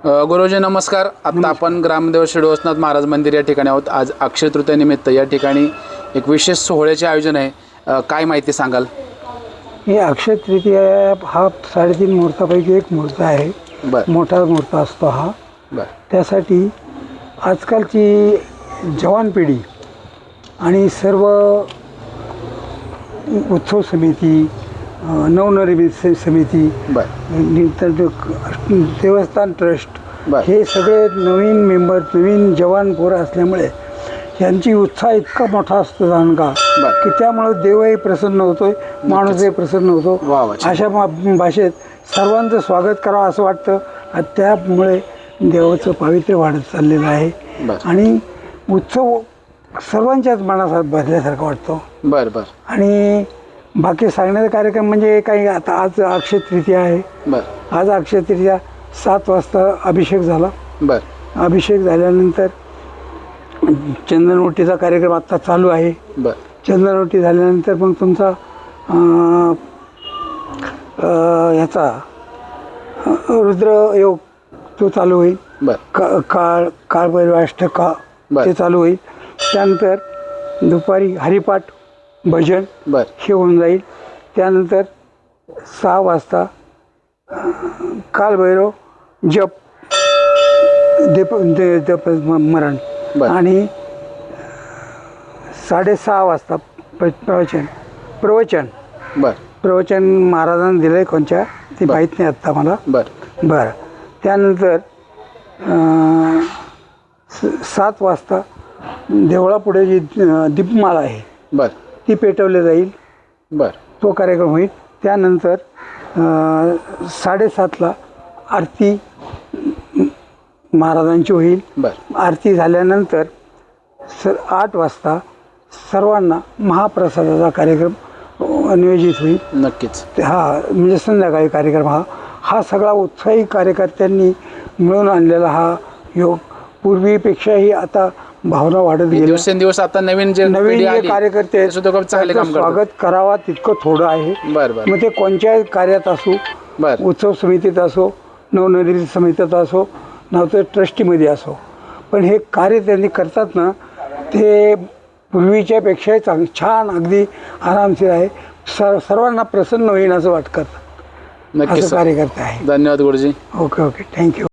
गुरुजी नमस्कार. आता आपण ग्रामदेव शिडवसनाथ महाराज मंदिर या ठिकाणी आहोत. आज अक्षय तृतीयेनिमित्त या ठिकाणी एक विशेष सोहळ्याचे आयोजन आहे. काय माहिती सांगाल? हे अक्षय तृतीया हा 3.5 मुहूर्तापैकी एक मुहूर्त आहे. मोठा मुहूर्त असतो हा. त्यासाठी आजकालची जवान पिढी आणि सर्व उत्सव समिती, नवनिर्मिती समिती, देवस्थान ट्रस्ट, हे सगळे नवीन मेंबर, नवीन जवान पोरं असल्यामुळे यांची उत्साह इतका मोठा असतो का की त्यामुळे देवही प्रसन्न होतोय, माणूसही प्रसन्न होतो. अशा भाषेत सर्वांचं स्वागत करावं असं वाटतं. त्यामुळे देवाचं पावित्र्य वाढत चाललेलं आहे आणि उत्सव सर्वांच्याच मनात भरल्यासारखा वाटतो. आणि बाकी सांगण्याचा कार्यक्रम म्हणजे काही, आता आज अक्षय तृतीया आहे. आज अक्षय तृतीया 7 वाजता अभिषेक झाला. अभिषेक झाल्यानंतर चंदनवटीचा कार्यक्रम आत्ता चालू आहे. चंदनवटी झाल्यानंतर मग तुमचा ह्याचा रुद्रयोग तो चालू होईल. काळभैरवाष्टका ते चालू होईल. त्यानंतर दुपारी हरिपाठ, भजन हे होऊन जाईल. त्यानंतर 6 वाजता कालभैरव जप, देप मरण आणि 6:30 वाजता प्रवचन महाराजांनी दिलं आहे. कोणच्या ते माहीत नाही आत्ता मला. बरं. त्यानंतर 7 वाजता देवळापुढे जी दीपमाला आहे ती पेटवली जाईल. तो कार्यक्रम होईल. त्यानंतर 7:30ला आरती महाराजांची होईल. आरती झाल्यानंतर 8 वाजता सर्वांना महाप्रसादाचा कार्यक्रम नियोजित होईल. नक्कीच. म्हणजे संध्याकाळी कार्यक्रम हा सगळा उत्साही कार्यकर्त्यांनी मिळून आणलेला हा योग. पूर्वीपेक्षाही आता भावना वाढत गेली. दिवसेंदिवस आता नवीन कार्यकर्ते स्वागत करावा तितकं थोडं आहे. मग ते कोणत्याही कार्यात असो, उत्सव समितीत असो, नवनिर्मिती समितीत असो, नव्हतं ट्रस्टीमध्ये असो, पण हे कार्य त्यांनी करतात ना, ते पूर्वीच्या पेक्षाही छान, अगदी आरामशीर आहे. सर्वांना प्रसन्न होईल असं वाटतं. असं कार्यकर्ते आहे. धन्यवाद गुरुजी. Okay, thank you.